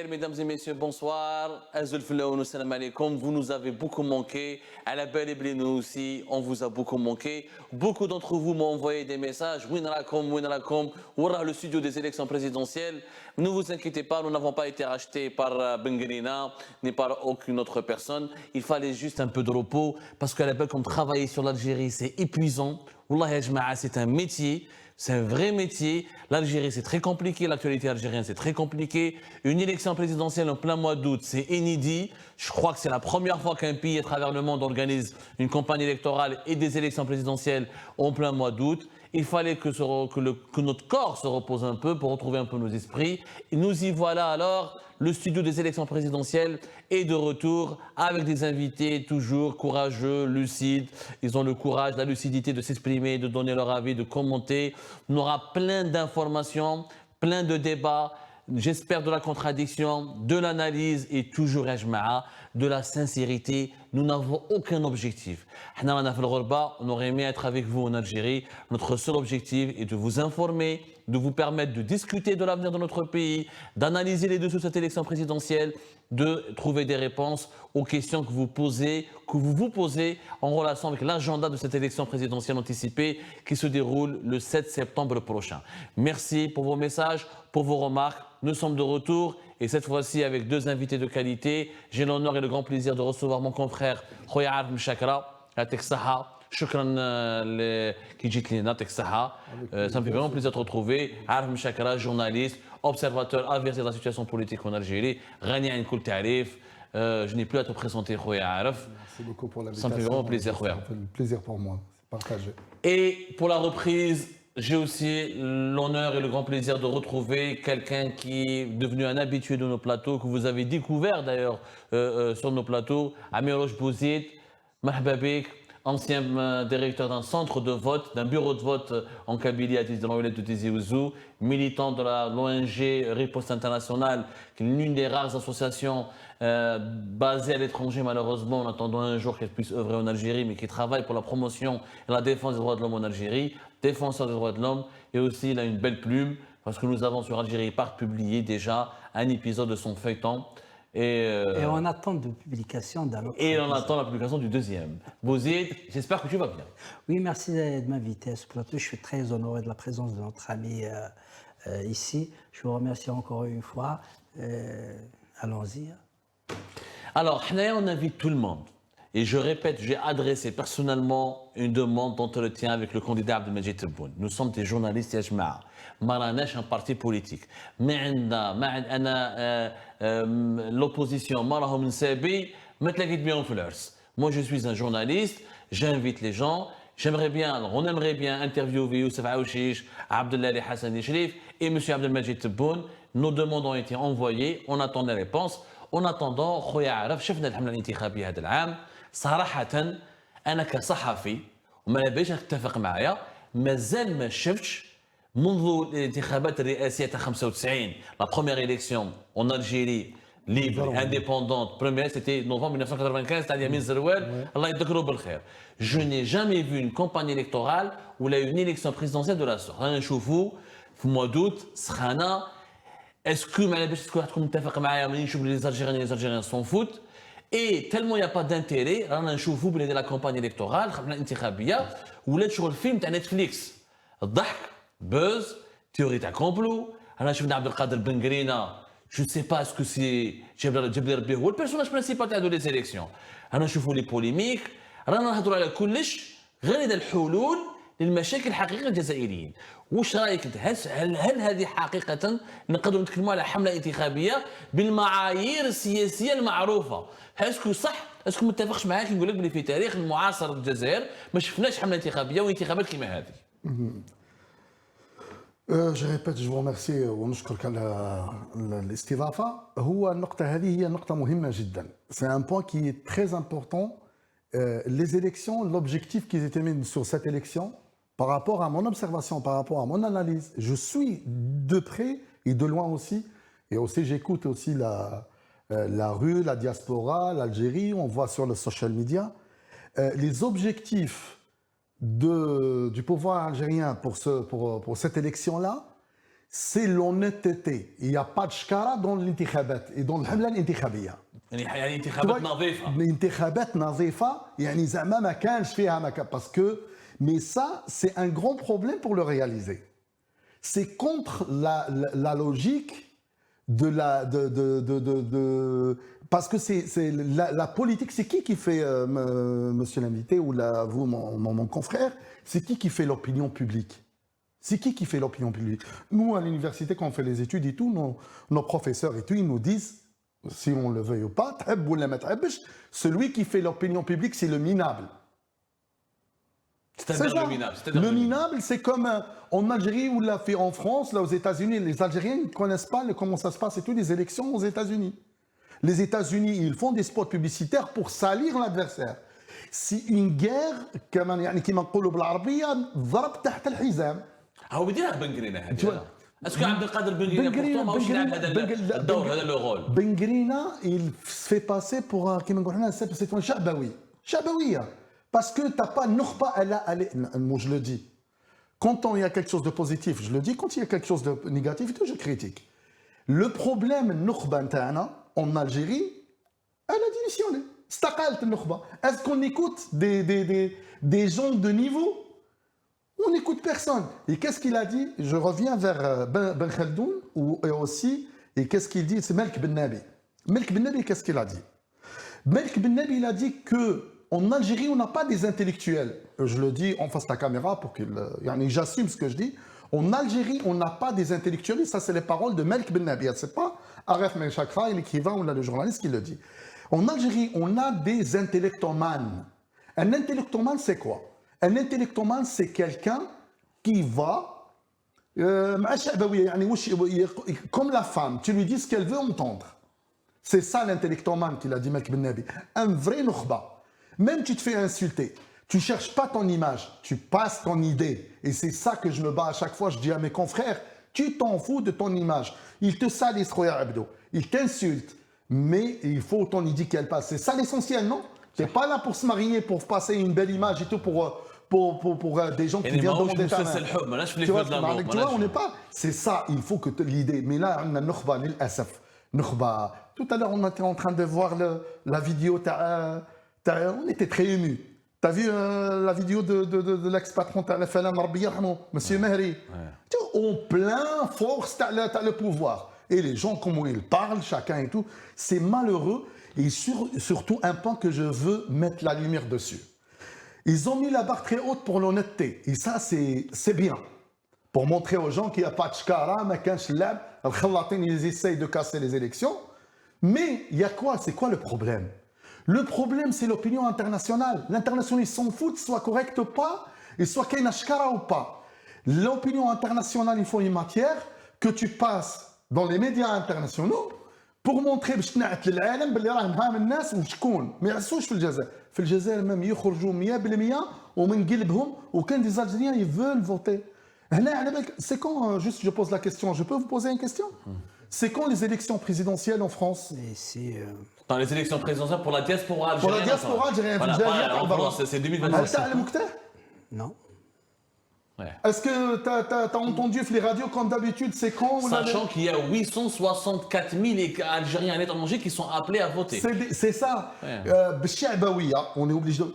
Mesdames et messieurs, bonsoir. Vous nous avez beaucoup manqué. À la belle et nous aussi, on vous a beaucoup manqué. Beaucoup d'entre vous m'ont envoyé des messages. Le studio des élections présidentielles. Ne vous inquiétez pas, nous n'avons pas été rachetés par Bengrina ni par aucune autre personne. Il fallait juste un peu de repos parce qu'à la belle, comme travailler sur l'Algérie, c'est épuisant. Wallah ya jama'a, c'est un métier. C'est un vrai métier. L'Algérie, c'est très compliqué. L'actualité algérienne, c'est très compliqué. Une élection présidentielle en plein mois d'août, c'est inédit. Je crois que c'est la première fois qu'un pays à travers le monde organise une campagne électorale et des élections présidentielles en plein mois d'août. Il fallait que notre corps se repose un peu pour retrouver un peu nos esprits. Et nous y voilà alors. Le studio des élections présidentielles est de retour avec des invités toujours courageux, lucides. Ils ont le courage, la lucidité de s'exprimer, de donner leur avis, de commenter. On aura plein d'informations, plein de débats. J'espère de la contradiction, de l'analyse et toujours de la sincérité. Nous n'avons aucun objectif. On aurait aimé être avec vous en Algérie. Notre seul objectif est de vous informer, de vous permettre de discuter de l'avenir de notre pays, d'analyser les dessous de cette élection présidentielle, de trouver des réponses aux questions que vous vous posez en relation avec l'agenda de cette élection présidentielle anticipée qui se déroule le 7 septembre prochain. Merci pour vos messages, pour vos remarques. Nous sommes de retour et cette fois-ci avec deux invités de qualité. J'ai l'honneur et le grand plaisir de recevoir mon confrère Khoya Arf Mchakra, à Texaha. شكرا كي جيت لينا يعطيك الصحة. Ça me fait vraiment plaisir de te retrouver. عارف مشاكرة, journaliste, observateur averti de la situation politique en Algérie. غني عن كل تعريف. Je n'ai plus à te présenter خويا عارف. Merci beaucoup pour l'invitation. Ça me fait vraiment plaisir خويا. Ça fait plaisir pour moi, c'est partagé. Et pour la reprise, j'ai aussi l'honneur et le grand plaisir de retrouver quelqu'un qui est devenu un habitué de nos plateaux, que vous avez découvert d'ailleurs sur nos plateaux, Amirouche Bouzid, مرحبا بك. Ancien directeur d'un centre de vote, d'un bureau de vote en Kabylie à Tizi Ouzou, militant de l'ONG Riposte Internationale, qui est l'une des rares associations basées à l'étranger malheureusement, en attendant un jour qu'elle puisse œuvrer en Algérie, mais qui travaille pour la promotion et la défense des droits de l'homme en Algérie, défenseur des droits de l'homme, et aussi il a une belle plume, parce que nous avons sur Algérie Part publié déjà un épisode de son feuilleton. Et on attend de publication d'un autre. Et on attend la publication du deuxième. Bouzid, j'espère que tu vas bien. Oui, merci de m'inviter à ce plateau. Je suis très honoré de la présence de notre ami ici. Je vous remercie encore une fois. Allons-y. Alors, on invite tout le monde. Et je répète, j'ai adressé personnellement une demande d'entretien avec le candidat Abdelmajid Tebboune. Nous sommes des journalistes يا جماعة. ما راناش un parti politique. ما عندنا l'opposition ما راهم نسابي ما تلاقيت بيهم في العرس. Moi je suis un journaliste, j'invite les gens. On aimerait bien interviewer Youssef Aouchiche, Abdelali Hassani Shrif et M. Abdelmajid Tebboune. Nos demandes ont été envoyées, on attend les réponses. En attendant, خويا عارف شفنا الحملة الانتخابية هذا العام. صراحة أنا كصحفي وما نبيش تتفق معايا مازال ما شفتش منذ الانتخابات الرئاسية تاع 95 la première élection en Algérie libre, indépendante, première c'était novembre 1995 تاع Yamin Zeroual الله يذكره بالخير. Je n'ai jamais vu une campagne électorale où il y a eu une élection présidentielle de la sorte. رانا نشوفوا في mois d'août سخانة. Est-ce que ما نبيش تكون متفق معايا ملي نشوف les Algériens s'en foutent. Et tellement il n'y a pas d'intérêt, رانا نشوفوا بلي la campagne électorale الحملة الانتخابية ولات شغل فيلم تاع نتفليكس. الضحك buzz, théorie d'un complot. Alors, je suis Abdelkader Bengrina. Je ne sais pas ce que c'est Djibril Rabih ou le personnage principal des élections. Alors, je vois les polémiques. رانا نهضروا على كلش غير هذا الحلول للمشاكل الحقيقيه الجزائريين. واش رايك انت؟ هل هذه حقيقه نقدروا نتكلموا على حمله انتخابيه بالمعايير السياسيه المعروفه؟ اسكو صح؟ اسكو متفقش معاك نقول لك بلي في تاريخ المعاصر الجزائر ما شفناش حمله انتخابيه وانتخابات كيما هذه؟ Je répète, je vous remercie ونشكرك على الاستضافة. هو النقطة هذه هي نقطة مهمة جدا. C'est un point qui est très important. Les élections, l'objectif qui était mis sur cette élection, par rapport à mon observation, par rapport à mon analyse, je suis de près et de loin aussi. Et aussi, j'écoute aussi la rue, la diaspora, l'Algérie, on voit sur le social media. Les objectifs du pouvoir algérien pour cette élection-là, c'est l'honnêteté. Il n'y a pas de shkara dans l'intikhabat et dans الحملة الانتخابية. يعني انتخابات نظيفه. الانتخابات نظيفة يعني زعما ما كانش فيها ما كان parce que mais ça c'est un grand problème pour le réaliser. C'est contre la logique de la parce que c'est la politique, c'est qui fait monsieur l'invité ou vous mon confrère, c'est qui fait l'opinion publique? C'est qui fait l'opinion publique? Nous à l'université quand on fait les études et tout, nos professeurs et tout, ils nous disent si on le veut ou pas, celui qui fait l'opinion publique, c'est le minable. C'est-à-dire le minable. Le minable, c'est comme en Algérie ou l'a fait en France, là aux États-Unis. Les Algériens ne connaissent pas comment ça se passe et tout, les élections aux États-Unis. Les États-Unis, ils font des spots publicitaires pour salir l'adversaire. Si une guerre, كما نقولوا بالعربية ضرب تحت الحزام. هو بدينا بنغرينا هذه. اسكو عبد القادر بنغرينا ماهوش يلعب هذا الدور هذا لو رول. بنغرينا il fait passer pour كما نقولوا حنا c'est une شعبوية. Parce que t'as pas nukhba, moi je le dis. Quand il y a quelque chose de positif, je le dis. Quand il y a quelque chose de négatif, je critique. Le problème nukhba en Algérie, elle a démissionné. Staqalt nukhba. Est-ce qu'on écoute des gens de niveau? On n'écoute personne. Et qu'est-ce qu'il a dit? Je reviens vers Ben Khaldoun et aussi, et qu'est-ce qu'il dit? C'est Melk Ben Nabi. Melk Ben Nabi, qu'est-ce qu'il a dit? Melk Ben Nabi, il a dit que en Algérie, on n'a pas des intellectuels. Je le dis en face de la caméra pour qu'il... J'assume ce que je dis. En Algérie, on n'a pas des intellectuels. Et ça, c'est les paroles de Melk Ben Nabi. Ce n'est pas Aref Men Chakra, l'écrivain ou le journaliste qui le dit. En Algérie, on a des intellectomanes. Un intellectomane, c'est quoi? Un intellectomane, c'est quelqu'un qui va... comme la femme, tu lui dis ce qu'elle veut entendre. C'est ça l'intellectomane qu'il a dit Melk Ben Nabi. Un vrai nukhba. Même tu te fais insulter, tu ne cherches pas ton image, tu passes ton idée. Et c'est ça que je me bats à chaque fois, je dis à mes confrères, tu t'en fous de ton image. Ils te salissent, Khoya Abdo, ils t'insultent, mais il faut ton idée qu'elle passe. C'est ça l'essentiel, non? Tu n'es pas là pour se marier, pour passer une belle image et tout, pour des gens qui viennent demander ta main. Tu vois, on n'est pas... C'est ça, il faut que l'idée... Mais là, on a Nukhba, l'Asaf. Nukhba. Tout à l'heure, on était en train de voir la vidéo... On était très émus. Tu as vu la vidéo de l'ex-patron de Falam Rabbi Yarhamou, M. Mehri? En plein force, tu as le pouvoir. Et les gens, comment ils parlent, chacun et tout, c'est malheureux. Et surtout, un point que je veux mettre la lumière dessus. Ils ont mis la barre très haute pour l'honnêteté. Et ça, c'est bien. Pour montrer aux gens qu'il n'y a pas de shkara, mais qu'un shlab, ils essayent de casser les élections. Mais il y a quoi? C'est quoi le problème? Le problème, c'est l'opinion internationale. L'international, ils s'en foutent, soit correct ou pas, et soit qu'il y ait une shkara ou pas. L'opinion internationale, il faut une matière que tu passes dans les médias internationaux pour montrer باش تنعت للعالم باللي راه مهام الناس وشكون ما يعسوش في الجزائر. في الجزائر même يخرجوا 100% ومن قلبهم وكان des Algériens ils veulent voter. هنا على بالك c'est quand juste je pose la question, je peux vous poser une question? C'est quand les élections présidentielles en France? Dans les élections présidentielles pour la diaspora algérienne. Pour la diaspora algérienne. Voilà, en France, c'est 2025. Non. Ouais. Est-ce que tu as entendu les radios comme d'habitude, c'est quand? Sachant qu'il y a 864 000 Algériens à l'étranger qui sont appelés à voter. C'est ça. On est obligé de...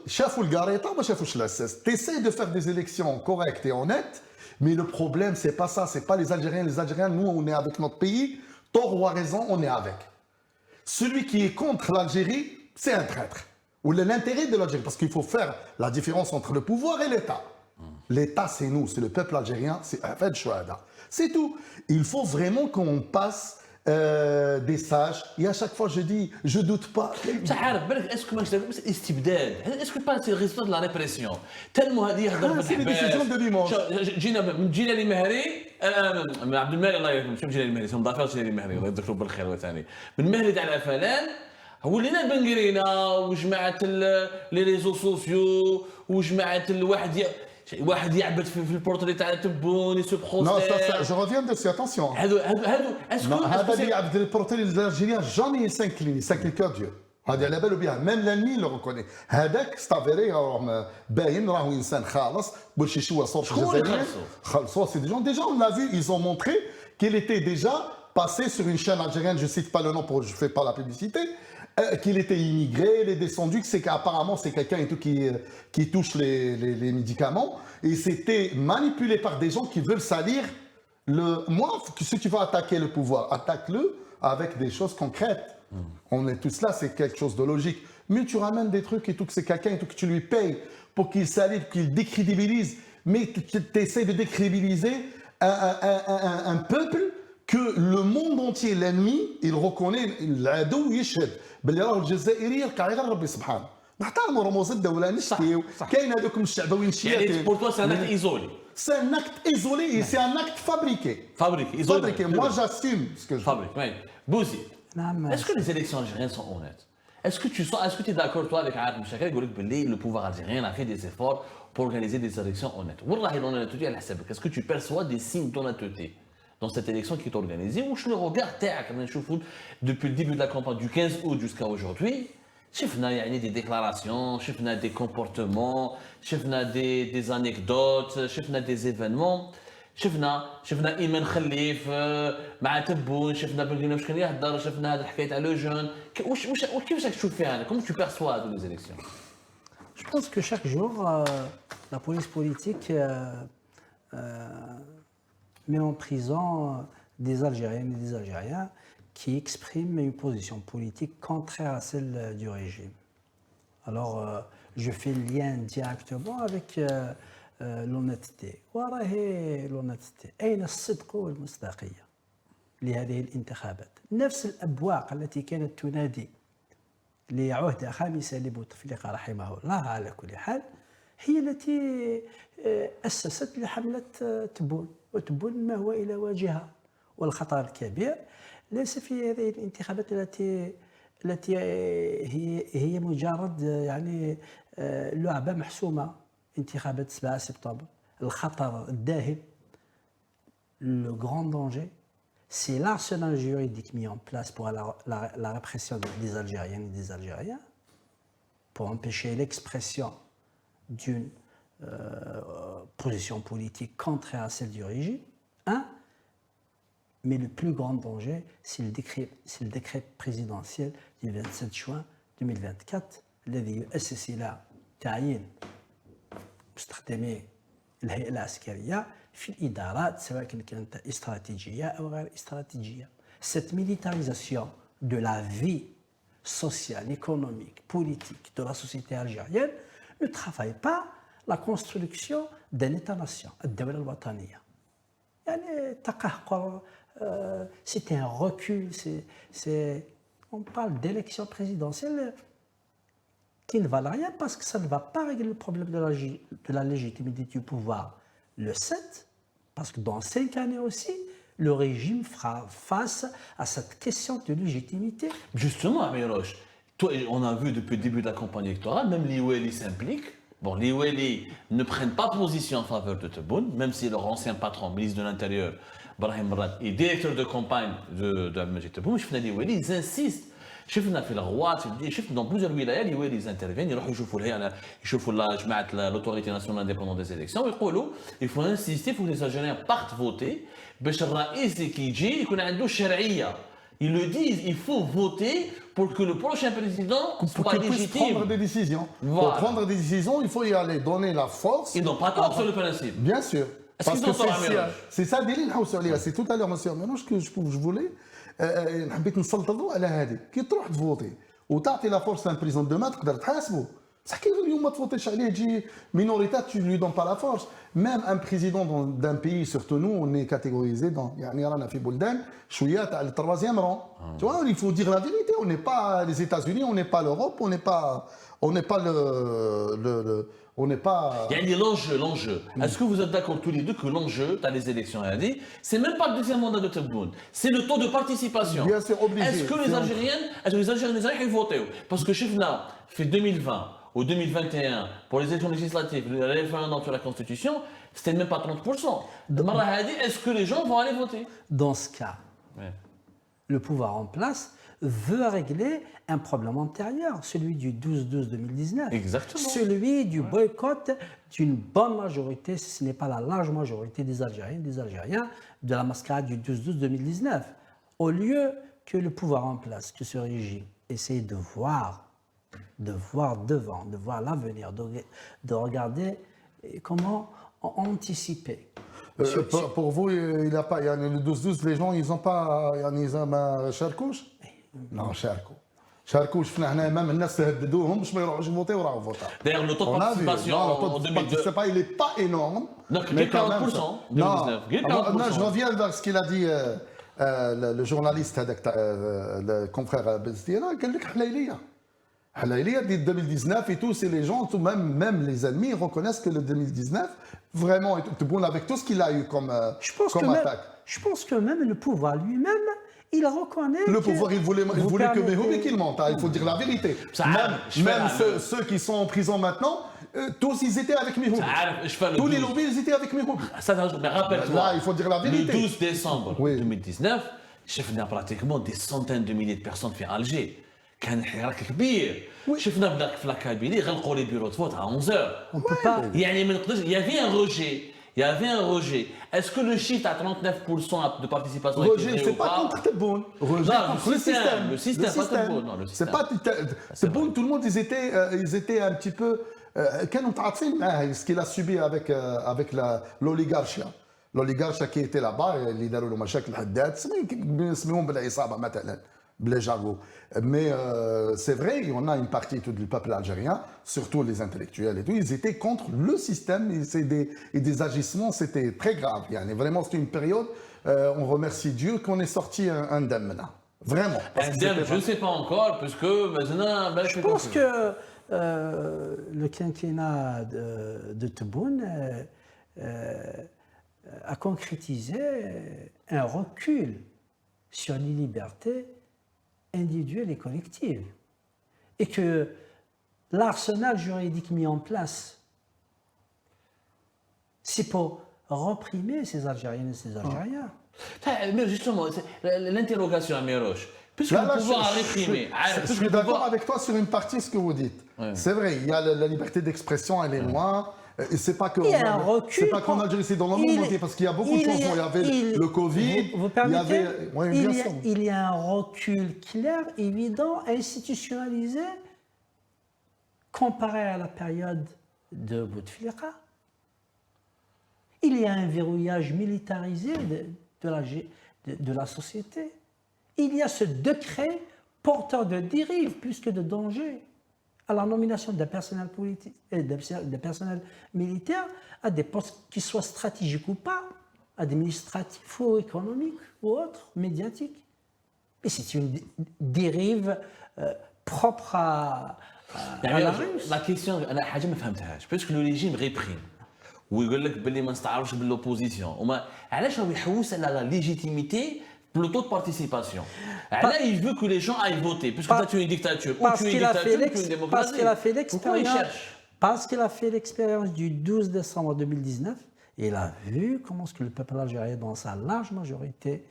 Tu essaies de faire des élections correctes et honnêtes, mais le problème, c'est pas ça. C'est pas les Algériens. Les Algériens, nous, on est avec notre pays. Tort ou à raison, on est avec. Celui qui est contre l'Algérie, c'est un traître. Ou l'intérêt de l'Algérie. Parce qu'il faut faire la différence entre le pouvoir et l'État. L'État, c'est nous, c'est le peuple algérien, c'est Ahmed Chouada. C'est tout. Il faut vraiment qu'on passe des sages. Et à chaque fois, je dis, je doute pas. Est-ce que c'est استبداد? Est-ce que pas c'est le résultat de la répression? Tellement هذه يهضر بالحباس. C'est les décisions de dimanche. جينا من جيلاني مهري من عبد المالك الله يرحمه، مش جيلاني مهري، مضافر جيلاني مهري الله يذكره بالخير وثاني. من مهري تاع العفلان ولينا بنقرينا وجماعه لي ريزو سوسيو وجماعه واحد يعبد في البورتري تاع تبون يسوق خوسته. Non, ça, je reviens dessus, attention. هذا اللي يعبد البورتري الالجيريان jamais s'incline que Dieu. هذه على بالو بها même l'ennemi le reconnaît. هذاك ستافيري راهم باين راهو انسان خالص باش يشوى صوت الجزائريين خلصوا. C'est des gens déjà on l'a vu, ils ont montré qu'il était déjà passé sur une chaîne algérienne, je ne cite pas le nom, je ne fais pas la publicité, qu'il était immigré, il est descendu, que c'est qu'apparemment c'est quelqu'un et tout qui touche les médicaments, et c'était manipulé par des gens qui veulent salir moi, si tu veux attaquer le pouvoir, attaque-le avec des choses concrètes. On est tous là, c'est quelque chose de logique. Mais tu ramènes des trucs et tout, que c'est quelqu'un et tout, que tu lui payes pour qu'il salire, qu'il décrédibilise, mais tu essaies de décrédibiliser un peuple que le monde entier, l'ennemi, il reconnaît, العدو يشهد باللي راه الجزائري يركع يغير ربي سبحانه. نحترموا رموز الدولة نشتيو كاين هذوك الشعبويين الشياطين. يعني pour toi c'est un acte isolé. C'est un acte isolé et c'est un acte fabriqué. Fabriqué, isolé. Fabriqué. Moi j'assume ce que je Fabriqué, oui. Bouzi, نعم. est-ce que les élections algériennes sont honnêtes? Est-ce que tu es d'accord toi avec Arab Mouchakal qui le pouvoir algérien a fait des efforts pour organiser des élections honnêtes? Wallahi l'honnêteté elle حسابك. Est-ce que tu perçois des signes d'honnêteté dans cette élection qui est organisée? Ou je le regarde depuis le début de la campagne du 15 août jusqu'à aujourd'hui, شفنا يعني des déclarations, شفنا des comportements, شفنا des anecdotes, شفنا des événements. شفنا ايمن خليف مع تبون، شفنا بلقينا واش كان يهضر، شفنا هذه الحكايه تاع لو جون. كيفاش راك تشوف فيها؟ كوم tu perçois de les élections? Je pense que chaque jour, la police politique met en prison des Algériennes et des Algériens qui expriment une position politique contraire à celle du régime. Alors, je fais le lien directement avec l'honnêteté. وراهي l'honnêteté. أين الصدق والمصداقية لهذه الانتخابات؟ نفس الأبواق التي كانت تنادي لعهدة خامسة لبوتفليقة رحمه الله على كل حال هي التي أسست لحملة تبون، وتبون ما هو إلى واجهة. والخطر الكبير ليس في هذه الانتخابات التي هي مجرد يعني لعبة محسومة. انتخابات 7 سبتمبر، الخطر الداهم، le grand danger, c'est l'arsenal juridique mis en place pour la répression des Algériennes et des Algériens, pour empêcher l'expression d'une position politique contraire à celle du régime. Mais le plus grand danger, c'est le décret présidentiel du 27 juin 2024 الذي يؤسس إلى تعيين مستخدمي الهيئة العسكرية في الإدارات سواء كانت استراتيجية أو غير استراتيجية. Cette militarisation de la vie sociale, économique, politique de la société algérienne ne travaille pas la construction d'un État-nation, الدولة الوطنية. يعني تقهقر, c'est un recul, on parle d'élection présidentielle qui ne valent rien parce que ça ne va pas régler le problème de la légitimité du pouvoir le 7, parce que dans 5 années aussi, le régime fera face à cette question de légitimité. Justement, Amiroche, on a vu depuis le début de la campagne électorale, même les Oueli s'impliquent. Bon, les Oueli ne prennent pas position en faveur de Tebboune, même si leur ancien patron, ministre de l'Intérieur, Brahim Rad, est directeur de campagne de Abdelmajid Tebboune. Je les Oueli, ils insistent. شفنا في الغوات شفنا dans plusieurs ولايات اللي ويلي انترفين يروحوا يشوفوا الهيئه يشوفوا جماعه لوتوريتي ناسيونال انديبوندون دي زيليكسيون ويقولوا il faut insister faut que les Algériens partent voter باش الرئيس اللي كيجي يكون عنده الشرعيه. Ils le disent, il faut voter pour que le prochain président soit légitime. Pour prendre des décisions. Voilà. Pour prendre des décisions, il faut y aller, donner la force. Ils n'ont pas tort sur le principe. Bien sûr. Parce que c'est ça Délil Haoussoulia. C'est tout à l'heure, monsieur Mélange, que je voulais. حبيت نسلط الضوء على هذه كي تروح تفوتي وتعطي لا فورس لان بريزون دوما تقدر تحاسبه بصح كي اليوم ما تفوتيش عليه تجي مينوريتات tu lui donnes pas la force. Même un président d'un pays, surtout nous, on est catégorisé dans يعني رانا في بلدان شويه تاع التروازيام رون. Tu vois, il faut dire la vérité, on n'est pas les États-Unis, on n'est pas l'Europe, on n'est pas on n'est pas. Il y a l'enjeu. Est-ce que vous êtes d'accord tous les deux que l'enjeu, tu as les élections à dire, c'est même pas le deuxième mandat de Tebboune, c'est le taux de participation. Bien sûr, obligé. Est-ce que les Algériens vont voter? Parce que chez FNA, fait 2020 ou 2021, pour les élections législatives, le référendum sur la Constitution, c'était même pas 30%. Est-ce que les gens vont aller voter? Dans ce cas, le pouvoir en place veut régler un problème antérieur, celui du 12-12-2019. Exactement. Celui du boycott d'une bonne majorité, si ce n'est pas la large majorité des Algériens, de la mascarade du 12-12 2019. Au lieu que le pouvoir en place, que ce régime essaye de voir devant, de voir l'avenir, de regarder comment anticiper. Pour vous, il n'a pas, le 12-12, les gens, ils n'ont pas, ils ont شاركوش؟ Non, شاركوا. شاركوا شفنا هنا même الناس هددوهم باش ما يروحوش يفوتيو وراهم فوتا. D'ailleurs, le taux de participation en 2002. Il n'est pas énorme. Donc, il est 40% en 2019. Non, je reviens vers ce qu'il a dit le journaliste, le confrère Bezdira, قال لك حلايليه. حلايليه dit 2019 et tout, c'est les gens, même les ennemis reconnaissent que le 2019, vraiment, Tebboune avec tout ce qu'il a eu comme attaque. Je pense que même le pouvoir lui-même, il reconnaît. Le pouvoir, il voulait que Mehoubi qu'il monte, il faut dire la vérité. Même ceux qui sont en prison maintenant, tous ils étaient avec Mehoubi. Tous les lobbies, ils étaient avec Mehoubi. Mais rappelle-toi, là, il faut dire la vérité. Le 12 décembre 2019, شفنا pratiquement des centaines de milliers de personnes في Alger. كان حراك كبير. شفنا بداك في لاكابيلي غلقوا لي بيرو de vote à 11h. On peut pas. يعني ما نقدرش. Il y avait un rejet. Il y avait un rejet. Est-ce que le chiffre à 39% de participation est Rejet, c'est pas contre Tebboune. Rejet contre le système. Le système, pas Tebboune. Non, le système. C'est pas Tebboune, tout le monde, ils étaient un petit peu. كانوا متعاطفين معاه ce qu'il a subi avec l'oligarchie. L'oligarchie qui était là-bas, اللي داروا له مشاكل حداد, نسميهم بالعصابة مثلا. بلا jargon. Mais c'est vrai, il y en a une partie du peuple algérien, surtout les intellectuels et tout, ils étaient contre le système et des agissements, c'était très grave. Vraiment, c'était une période, on remercie Dieu qu'on est sorti indemne là. Vraiment. Indemne, je ne sais pas encore, puisque maintenant... Je pense que le quinquennat de Tebboune a concrétisé un recul sur les libertés individuelle et collective. Et que l'arsenal juridique mis en place, c'est pour réprimer ces Algériennes et ces Algériens. Mais justement, l'interrogation à Miroche, puisque le pouvoir a réprimé... Je suis d'accord avec toi sur une partie de ce que vous dites. C'est vrai, il y a la liberté d'expression, elle est loin. Et c'est pas qu'en Algérie, c'est dans le monde entier, parce qu'il y a beaucoup de changements. Il y avait le Covid, vous permettez, il y a un recul clair, évident, institutionnalisé, comparé à la période de Bouteflika. Il y a un verrouillage militarisé de la société. Il y a ce décret porteur de dérive plus que de danger à la nomination d'un personnel politique et d'un personnel militaire à des postes qui soient stratégiques ou pas, administratifs ou économiques ou autres, médiatiques. Et c'est une dérive propre à la Russie. La question, أنا حاجة ما فهمتهاش, puisque le régime réprime ويقول لك باللي ما نستعرفش بالopposition, علاش راهو يحوس على la légitimité pour le taux de participation. Là, il veut que les gens aillent voter, puisque toi tu es une dictature, ou tu es une dictature, ou tu es une démocratie. Parce qu'il a fait l'expérience. Pourquoi il cherche? Parce qu'il a fait l'expérience du 12 décembre 2019, et il a vu comment que le peuple algérien, dans sa large majorité,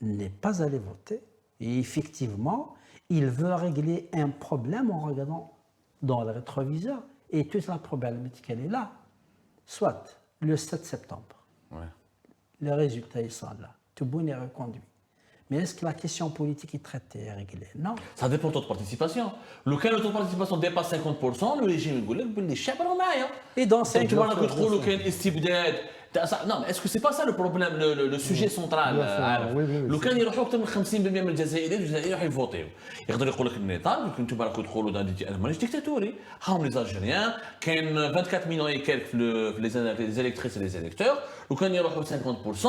n'est pas allé voter. Et effectivement, il veut régler un problème en regardant dans le rétroviseur. Et toute la problématique, elle est là. Soit le 7 septembre, les résultats, ils sont là. Tebboune est reconduit. Mais est-ce que la question politique est traitée et réglée? Non. Ça dépend de taux de participation. Le taux de participation dépasse 50%, le régime يقول لك باللي الشعب راهو معايا. Et dans ces cas, tu تدخلوا كاين استبداد. Non, mais est-ce que c'est pas ça le problème, le sujet central? لو كان يروحوا اكثر من 50% من الجزائريين يروحوا يفوتيو. يقدر يقول لك النظام يمكن انتم راكم تدخلوا انا مانيش ديكتاتوري. هاهم لي زالجيريان كاين 24 مليون et quelques في les électrices et les électeurs. لو كان يروحوا 50%.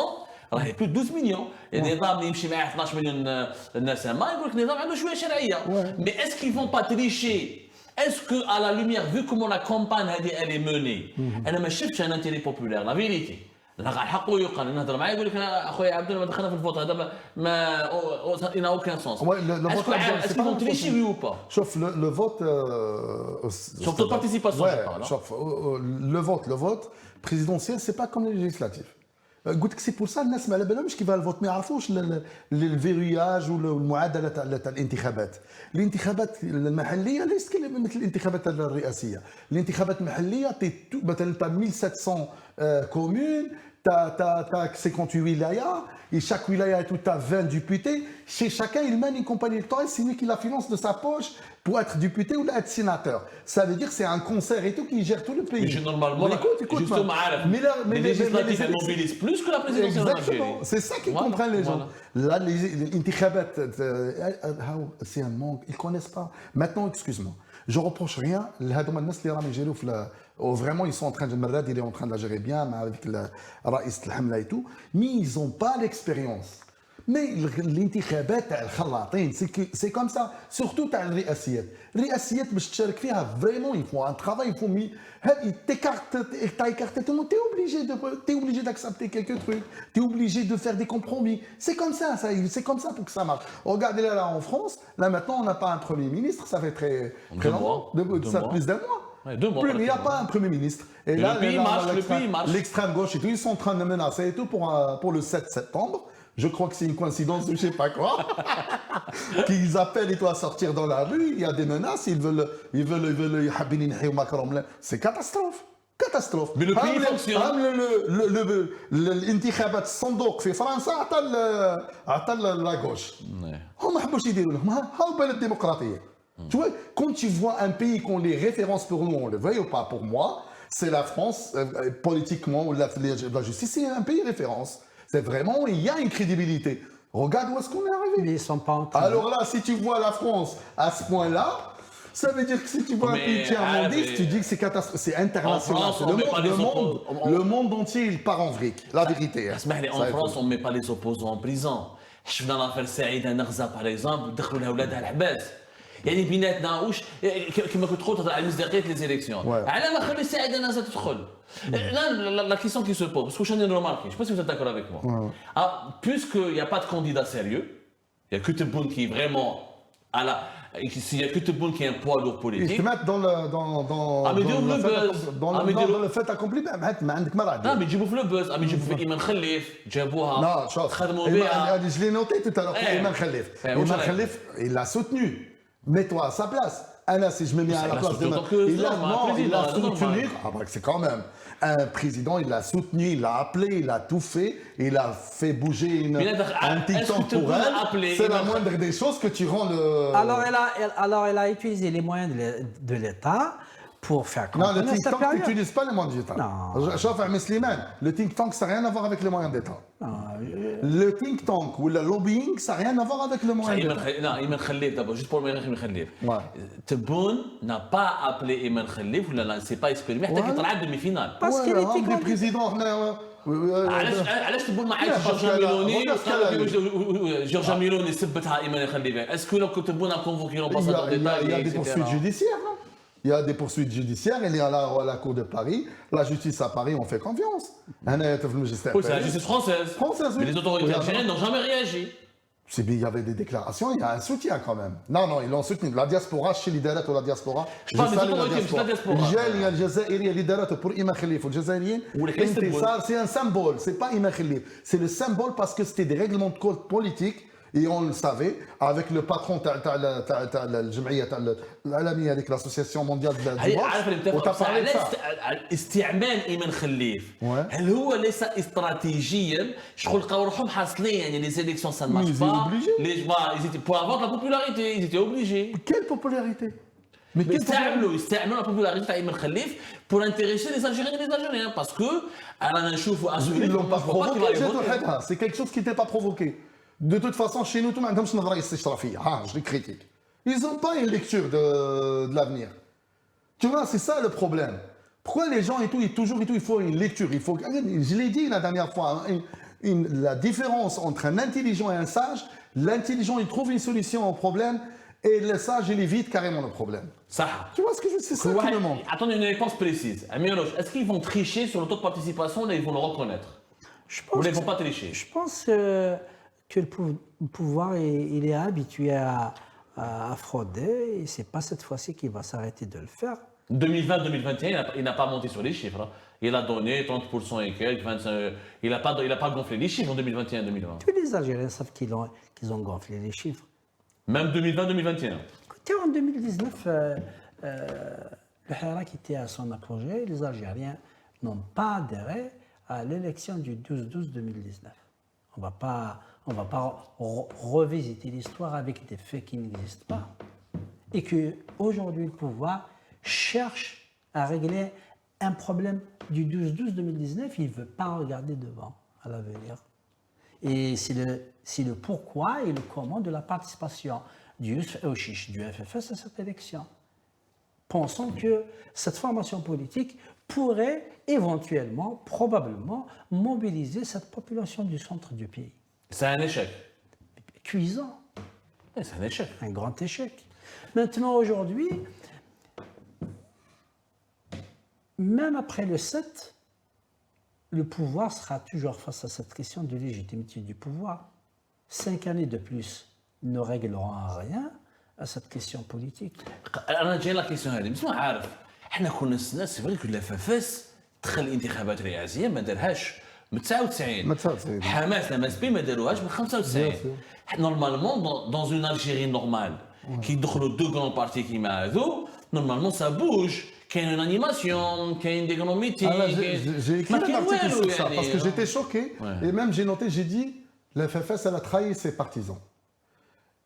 راهي بلو 12 مليون النظام اللي يمشي معاه 12 مليون نسمه يقول لك النظام عنده شويه شرعيه مي اسكو كي فون با تريشي اسكو à la lumière vu comment la campagne هذه elle est menée انا ما شفتش ان انتيري بوبولير لا فيريتي لا حقه يقال نهضر معاه يقول لك انا اخويا عبد الله ما دخلنا في الفوت هذا ما il n'a aucun sens est-ce qu'ils vont tricher oui ou pas شوف le vote sauf de participation شوف le vote présidentiel c'est pas comme les législatifs. قلت لك سي بور سا الناس ما على بالهمش كيف الفوت ما يعرفوش الفيروياج والمعادله تاع الانتخابات. الانتخابات المحليه ليست مثل الانتخابات الرئاسيه. الانتخابات المحليه مثلا 1700 كومون t'as 58 wilayas, et chaque wilaya est tout à 20 députés. Chez chacun, il mène une compagnie électorale, c'est lui qui la finance de sa poche pour être député ou être sénateur. Ça veut dire que c'est un concert et tout qui gère tout le pays. Mais normalement, Mais écoute, justement, les législatives, elles mobilisent plus que la présidentielle en Algérie. Exactement, c'est ça qu'ils comprennent les gens. Là, les intikhabat, c'est un manque, ils ne connaissent pas. Maintenant, excuse-moi, je ne reproche rien. Vraiment, ils sont en train de Merad, il est en train de la gérer bien avec le Raïs Hamla et tout, mais ils n'ont pas l'expérience. Mais الانتخابات تاع الخلاطين c'est comme ça, surtout تاع الرئاسيات. الرئاسيات باش تشارك فيها vraiment il faut un travail, il faut t'es obligé d'accepter quelques trucs, t'es obligé de faire des compromis. C'est comme ça pour que ça marche. Regardez là en France, là maintenant on n'a pas un premier ministre, ça fait très longtemps, ça fait plus d'un mois. Ouais, 2 mois. Il n'y a pas un premier ministre. Et là, le pays marche. L'extrême gauche et tout, ils sont en train de menacer et tout pour le 7 septembre. Je crois que c'est une coïncidence de je sais pas quoi. Qu'ils appellent et tout à sortir dans la rue, il y a des menaces, ils veulent c'est catastrophe. Catastrophe. Mais le pays fonctionne. الانتخابات الصندوق في فرنسا عطى la gauche. هم ما حبوش يديروا لهم هاو بان الديمقراطيه. Tu vois, quand tu vois un pays qui ont les références pour nous, on le veuille ou pas, pour moi, c'est la France, politiquement, la justice, c'est un pays référence. C'est vraiment, il y a une crédibilité. Regarde où est-ce qu'on est arrivé. Mais ils sont pas en train. Alors là, si tu vois la France à ce point-là, ça veut dire que si tu vois un pays tiers-mondiste, tu dis que c'est catastrophique, c'est international. Le monde entier, il part en vric. La vérité. En France, on ne met pas les opposants en prison. Je suis dans l'affaire Saïda Narza, par exemple, دخلوا لها ولادها الحباس. يعني بيناتنا واش كما كنت قلت على مصداقيه لي زيليكسيون على ما خلي سعيد الناس تدخل la question qui se pose parce que je n'ai remarqué je sais pas si vous êtes d'accord avec moi puisqu'il n'y a pas de candidat sérieux il n'y a que Tebboune qui est vraiment à la s'il n'y a que Tebboune qui est un poids lourd politique ils te mettent dans le fait accompli ما عندك ما راه لا بيجيبوا في لو بوز يجيبوا في ايمان خليف جابوها لا شوف خدموا بها je l'ai noté tout à l'heure Iman Khalif Iman Khalif il l'a soutenu. Mets-toi à sa place. Anna, si je me mets à la place de il l'a soutenu. Ah bah c'est quand même. Un président, il l'a soutenu, il l'a appelé, il a tout fait, il a fait bouger un petit temps pour elle. C'est la moindre des choses que tu rends le... Alors elle a utilisé les moyens de l'État pour faire comprendre. Non, le think tank n'utilise pas les moyens de l'État. Chauf Ahmed Slimane, le think tank, ça n'a rien à voir avec les moyens d'État. Le think tank ou le lobbying, ça n'a rien à voir avec le moyen d'État. Non, Iman Khalif, d'abord, juste pour le Iman Khalif. Tebboune n'a pas appelé Iman Khalif, ou là, c'est pas exprimé, حتى كي طلع demi-finale. Parce qu'il était des présidents. علاش تبون ما عادش جورجا ميلوني ثبتها ايمان خليفه اسكو لو كنت تبون كونفوكي l'ambassadeur d'État il y a des poursuites judiciaires. Il y a des poursuites judiciaires, il est à la cour de Paris, la justice à Paris, on fait confiance. Oui, c'est la justice française. Mais les autorités algériennes n'ont jamais réagi. Il y avait des déclarations, il y a un soutien quand même. Non, ils l'ont soutenu. La diaspora, chez l'idérat ou la diaspora. Je parle des autorités, la diaspora. الجالية الجزائرية l'idérat pour إيمان خليف والجزائريين. C'est un symbole, c'est pas Iman Khalif. C'est le symbole parce que c'était des règlements de code politiques. Et on le savait, avec le patron avec l'association mondiale de la divorce, on t'a parlé de ça. استعمال ايمن خليف هل هو ليس استراتيجيا شغل لقاو روحهم حاصلين يعني les élections ça ne marche pas ils étaient pour avoir de la popularité ils étaient obligés. Quelle popularité? Mais يستعملوا la popularité تاع ايمن خليف pour intéresser les Algériens et les Algériens parce que انا نشوفوا ils l'ont pas provoqué, c'est quelque chose qui n'était pas provoqué. De toute façon, chez nous, tout le monde je les critique. Ils n'ont pas une lecture de l'avenir. Tu vois, c'est ça le problème. Pourquoi les gens et tout, il faut une lecture. Je l'ai dit la dernière fois, la différence entre un intelligent et un sage, l'intelligent, il trouve une solution au problème et le sage, il évite carrément le problème. Ça. Tu vois ce que je veux dire? C'est ça qui me manque. Attendez une réponse précise. Amiroch, est-ce qu'ils vont tricher sur le taux de participation ou ils vont le reconnaître? Ou ils ne vont pas tricher? Je pense que le pouvoir, il est habitué à frauder et ce n'est pas cette fois-ci qu'il va s'arrêter de le faire. 2020-2021, il n'a pas monté sur les chiffres. Il a donné 30% et quelques, 25%. Il n'a pas gonflé les chiffres en 2021-2020. Tous les Algériens savent qu'ils ont gonflé les chiffres. Même 2020-2021. Écoutez, en 2019, le Hirak était à son apogée. Les Algériens n'ont pas adhéré à l'élection du 12-12-2019. On ne va pas revisiter l'histoire avec des faits qui n'existent pas. Et qu'aujourd'hui, le pouvoir cherche à régler un problème du 12-12-2019. Il ne veut pas regarder devant, à l'avenir. Et c'est le pourquoi et le comment de la participation du FFS à cette élection. Pensons que cette formation politique pourrait éventuellement, probablement, mobiliser cette population du centre du pays. C'est un échec. Cuisant. C'est un échec. Un grand échec. Maintenant, aujourd'hui, même après le 7, le pouvoir sera toujours face à cette question de légitimité du pouvoir. 5 années de plus ne régleront rien à cette question politique. انا جاي لا كيسيون هذه بس ما عارف احنا كنا السنه سي فري كو لافافاس دخل الانتخابات الرئاسيه ما دارهاش من 99 حماس لما سبي ما داروهاش من 95 نورمالمون دون اون الجيري نورمال كي يدخلوا دو غران بارتي كيما هذو نورمالمون سا بوج كاين اون انيماسيون كاين دي غران ميتينغ J'ai écrit un article sur ça parce que j'étais choqué et même j'ai noté, j'ai dit la FFS elle a trahi ses partisans.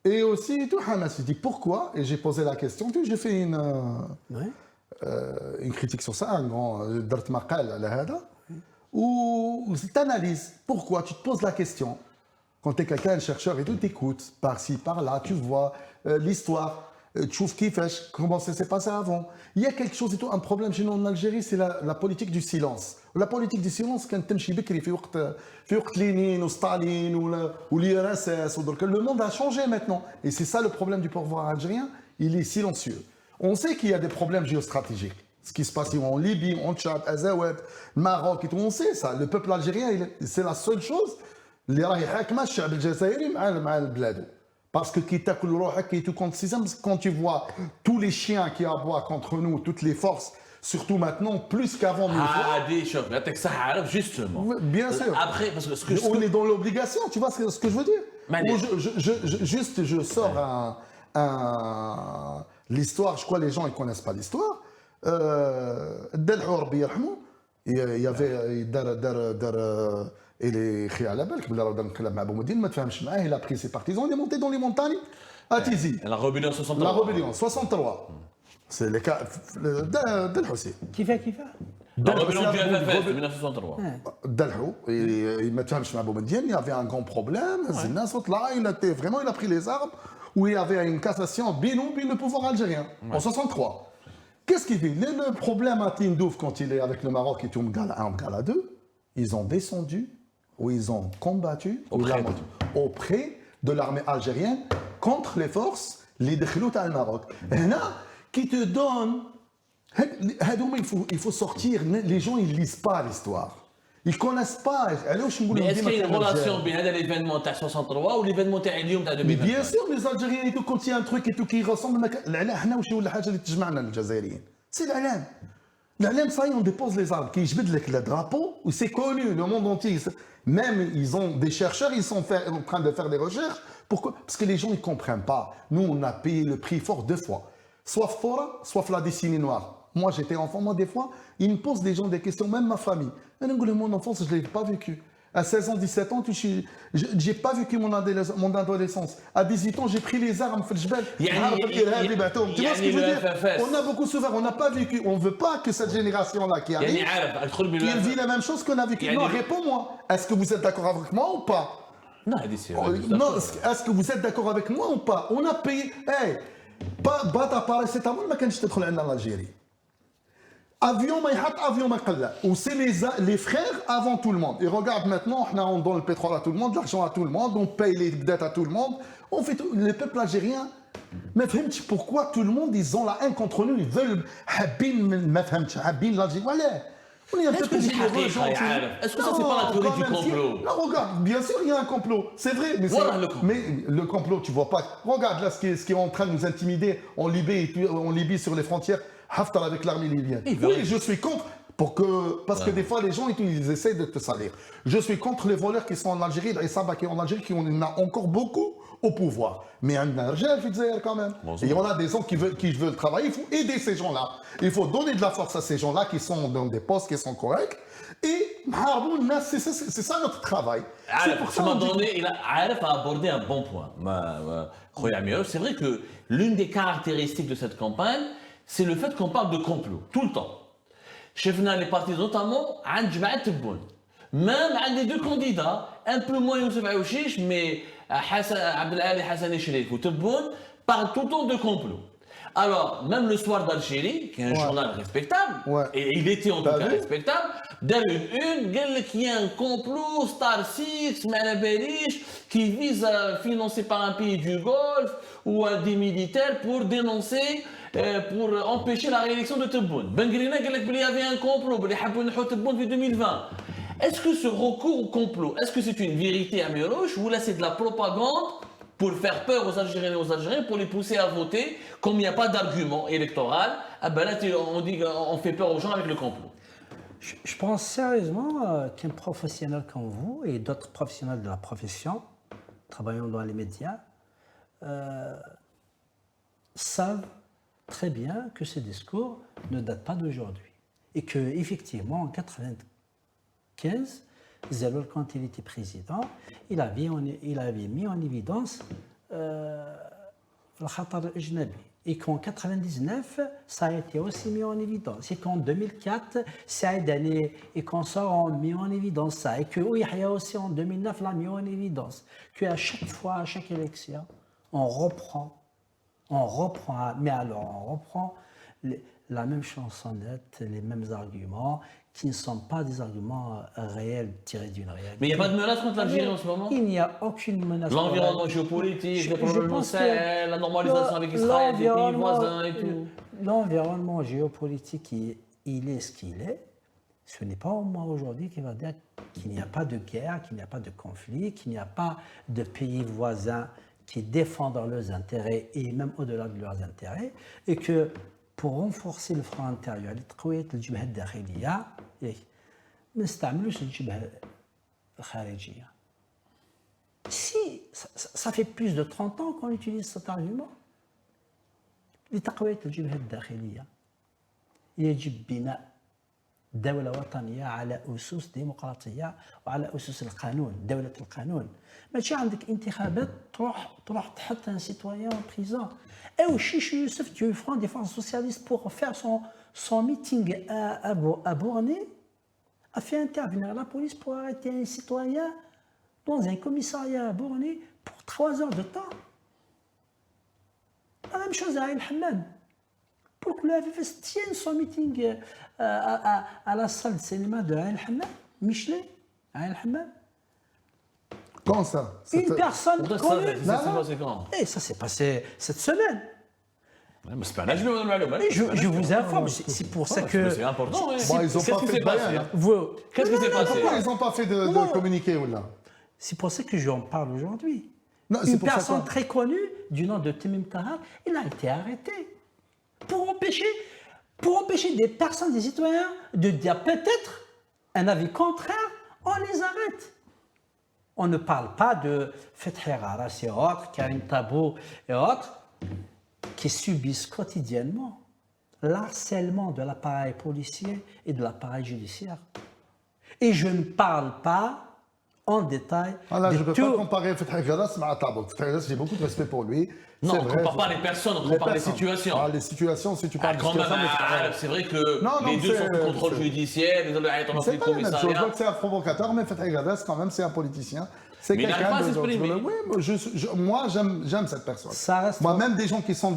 Et aussi, tout Hamas, je dis pourquoi, et j'ai posé la question, j'ai fait une critique sur ça, un grand Dart Maqal, où tu analyses pourquoi, tu te poses la question. Quand tu es quelqu'un, un chercheur et tout, tu écoutes par-ci, par-là, tu vois l'histoire, tu trouves comment ça s'est passé avant. Il y a quelque chose et tout, un problème chez nous en Algérie, c'est la politique du silence. La politique du silence, quand tu es بكري في وقت Lénine ou Staline ou l'URSS, le monde a changé maintenant. Et c'est ça le problème du pouvoir algérien, il est silencieux. On sait qu'il y a des problèmes géostratégiques. Ce qui se passe en Libye, en Tchad, Azawad, Maroc et tout, on sait ça. Le peuple algérien, c'est la seule chose اللي راهي حاكمه الشعب الجزائري مع البلاد. Parce que qui تاكل روحك qui tout contre système, quand tu vois tous les chiens qui aboient contre nous, toutes les forces, surtout maintenant plus qu'avant. Hadi, choc, là, ça arrive justement. Bien sûr. Après, parce que on est dans l'obligation, tu vois ce que je veux dire. Je sors l'histoire, je crois les gens ils connaissent pas l'histoire. Delhour Birhamou, il y avait et les Khia بالك بلا راه نقلب مع بومدين ما تفهمش معاه, il a pris ses partisans, il est monté dans les montagnes à Tizi. La rébellion 63. La rébellion 63. C'est le cas d'El-Hussein. Qui fait La rébellion du FFS de 1963. Delhou, il ne تفهمش مع بومدين, il y avait un grand problème, il a pris les armes, où il y avait une cassation binou le pouvoir algérien, en 63. Qu'est-ce qu'il fait? Le problème à Tindouf, quand il est avec le Maroc et tout, en Gala 2, ils ont descendu, où ils ont combattu auprès de l'armée algérienne contre les forces, les Dekhlout al-Maroc. Et là, qui te donne, il faut sortir, les gens ils lisent pas l'histoire. Ils connaissent pas. Mais est-ce qu'il y a une relation entre l'événement de 63 ou l'événement de 2020? Mais bien sûr, les Algériens et tout, quand il y a un truc et tout qui ressemble, c'est l'Alam. L'Alam, ça y est, on dépose les armes, qui jbid le drapeau, où c'est connu, le monde entier. Même, ils ont des chercheurs, ils sont en train de faire des recherches. Pourquoi? Parce que les gens, ils ne comprennent pas. Nous, on a payé le prix fort 2 fois. Soit Fora, soit la décennie noire. Moi, j'étais enfant, moi, des fois, ils me posent des gens des questions, même ma famille. Mon enfance, je ne l'ai pas vécu. À 16 ans, 17 ans, je n'ai pas vécu mon adolescence. À 18 ans, j'ai pris les armes. Tu vois ce que je veux dire? On a beaucoup souffert, on n'a pas vécu. On ne veut pas que cette génération-là qui arrive, qui vit la même chose qu'on a vécu. Non, réponds-moi. Est-ce que vous êtes d'accord avec moi ou pas? Non, est-ce que vous êtes d'accord avec moi ou pas? On a payé. Bata paracétamol, ما كانش تدخل عندنا l'Algérie. Avion, avion, ou c'est les frères avant tout le monde. Et regarde maintenant, on donne le pétrole à tout le monde, l'argent à tout le monde, on paye les dettes à tout le monde. On fait tout. Le peuple algérien, mais pourquoi tout le monde, ils ont la haine contre nous, ils veulent l'Algérie. Voilà. On est un peuple généreux, gentil. Est-ce que ça, c'est pas la théorie du complot? Non, regarde, bien sûr, il y a un complot. C'est vrai, mais le complot, tu vois pas. Regarde là ce qui est en train de nous intimider en Libye sur les frontières. Haftar avec l'armée libyenne. Oui, je suis contre, parce que des fois les gens ils essayent de te salir. Je suis contre les voleurs qui sont en Algérie, les Sabah qui sont en Algérie, qui en a encore beaucoup au pouvoir. Mais il y a un argent quand même. Et on a des gens qui veulent travailler, il faut aider ces gens-là. Il faut donner de la force à ces gens-là qui sont dans des postes qui sont corrects. Et c'est ça notre travail. C'est pour ça il a abordé un bon point. C'est vrai que l'une des caractéristiques de cette campagne, c'est le fait qu'on parle de complot, tout le temps. Chefna les partis notamment, même les deux candidats, un peu moins Youssef Aouchiche, mais Abdelali Hassan Echrif ou Tebboune, parlent tout le temps de complot. Alors, même le soir d'Algérie, qui est un journal respectable, et il était en tout cas respectable, dans une, qu'il y a un complot Star Six, Manabelish, qui vise à financer par un pays du Golfe ou des militaires pour dénoncer, pour empêcher la réélection de Tebboune. Ben Grina, il y avait un complot, il y a Tebboune en 2020. Est-ce que ce recours au complot, est-ce que c'est une vérité à Miroche ou là c'est de la propagande pour faire peur aux Algériens et aux Algériens, pour les pousser à voter, comme il n'y a pas d'argument électoral, ah ben là on dit qu'on fait peur aux gens avec le complot. Je pense sérieusement qu'un professionnel comme vous et d'autres professionnels de la profession, travaillant dans les médias, savent très bien que ce discours ne date pas d'aujourd'hui. Et qu'effectivement, en 1995, Zelloul, quand il était président, il avait mis en évidence le khatar al-ajnabi. Et qu'en 1999, ça a été aussi mis en évidence. Et qu'en 2004, Saïd Ali et consorts ont mis en évidence ça. Et que Yahya aussi en 2009 l'a mis en évidence. Qu'à chaque fois, à chaque élection, on reprend, mais alors on reprend la même chansonnette, les mêmes arguments, qui ne sont pas des arguments réels tirés d'une réalité. Mais il n'y a pas de menace contre l'Algérie en ce moment? Il n'y a aucune menace. L'environnement géopolitique, les problèmes au Sahel, la normalisation avec Israël, les pays voisins et tout. L'environnement géopolitique, il est ce qu'il est. Ce n'est pas moi aujourd'hui qui va dire qu'il n'y a pas de guerre, qu'il n'y a pas de conflit, qu'il n'y a pas de pays voisins qui défendent leurs intérêts et même au-delà de leurs intérêts, et que pour renforcer le front intérieur, لتقوية الجبهة الداخلية ما نستعملوش الجبهة الخارجية. Si ça fait plus de 30 ans qu'on utilise cet argument, لتقوية الجبهة الداخلية يجب بناء دولة وطنية على أسس ديمقراطية وعلى أسس القانون، دولة القانون. ماشي عندك انتخابات تروح تحط un citoyen en prison. Et au Chiche Youssef du Front Défense Socialiste pour faire son meeting à Borné a fait intervenir la police pour arrêter un citoyen dans un commissariat à Borné pour 3 heures de temps. La même chose à El Hammam. Pour que le FFS tienne son meeting à la salle de cinéma de El Hammam, Michelet, à El Hammam. Quand ça? Une personne connue. Et ça s'est passé cette semaine. Mais c'est pas un ajoutement. Je vous informe, c'est pour ça que... C'est important. Bon, ils n'ont pas fait de rien. Qu'est-ce qui s'est passé? Pourquoi ils n'ont pas fait de communiqué ou là? C'est pour ça que j'en parle aujourd'hui. Une personne très connue, du nom de Temim Tahar, il a été arrêté pour empêcher des personnes, des citoyens, de dire peut-être un avis contraire, on les arrête. On ne parle pas de Fethi Gharas et autres, Karim Tabou et autres, qui subissent quotidiennement l'harcèlement de l'appareil policier et de l'appareil judiciaire. Et je ne parle pas en détail je ne peux pas comparer Fethi Gharas à Tabou. Fethi Gharas, j'ai beaucoup de respect pour lui. Non, on ne compare pas les personnes, on compare les situations. Les situations, si tu parles de situations... C'est vrai que les deux sont sous contrôle judiciaire, les autres sont dans le commissariat. Je vois que c'est un provocateur, mais Fethi Gharas, quand même, c'est un politicien. C'est quelqu'un de... Oui, moi, j'aime cette personne. Moi, même des gens qui sont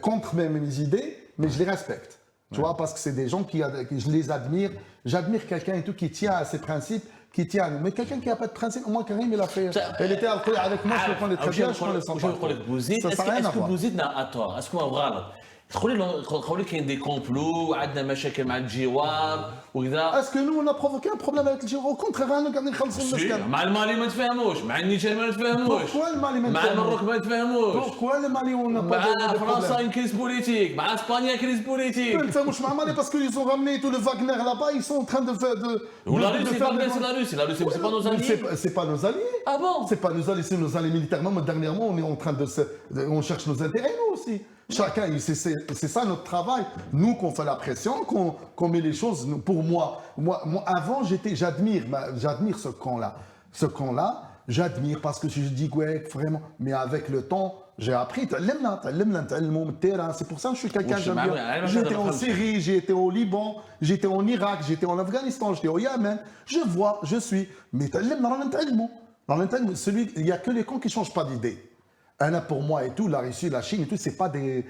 contre mes idées, mais je les respecte. Tu vois, parce que c'est des gens que je les admire. J'admire quelqu'un et tout qui tient à ses principes, qui tient. Mais quelqu'un qui n'a pas de principe, au moins Karim, il a fait. Elle était avec moi, je le connais très bien, je connais son parcours. Est-ce que Bouzid n'a à tort? Est-ce qu'on a غلط? تقولي كاين دي كومبلو وعندنا مشاكل مع الجوار وكذا. Est-ce que nous, on a provoqué un problème avec le Giro? Au contraire, nous قاعدين نخلصوا الناس سي، كامل. مع المالي ما نتفاهموش، مع النيجر ما نتفاهموش، Pourquoi le Mali مع المروك ما نتفاهموش، Pourquoi le Mali, on n'a مع pas de فرنسا problème? une crise politique، مع اسبانيا كريز Ils بوليتيك. ne font pas Mali parce qu'ils ont ramené tout le Wagner là-bas, ils sont en train de faire ولا روسي faire Wagner, c'est la Russie, la Russie c'est pas nos alliés. C'est pas nos alliés. Ah bon? C'est pas nos alliés, c'est nos alliés militairement. Mais dernièrement, on est en train on cherche nos intérêts, nous aussi. Chacun, c'est ça notre travail. Nous, qu'on fait la pression, qu'on met les choses. Pour moi, avant, j'admire ce camp-là. Ce camp-là, j'admire parce que je dis, ouais, vraiment. Mais avec le temps, j'ai appris. C'est pour ça que je suis quelqu'un j'aime bien. J'étais en Syrie, j'ai été au Liban, j'étais en Irak, j'étais en Afghanistan, j'étais au Yémen. Je vois, je suis. Mais il n'y a que les cons qui ne changent pas d'idée. Pour moi et tout, la Russie, la Chine et tout, c'est pas des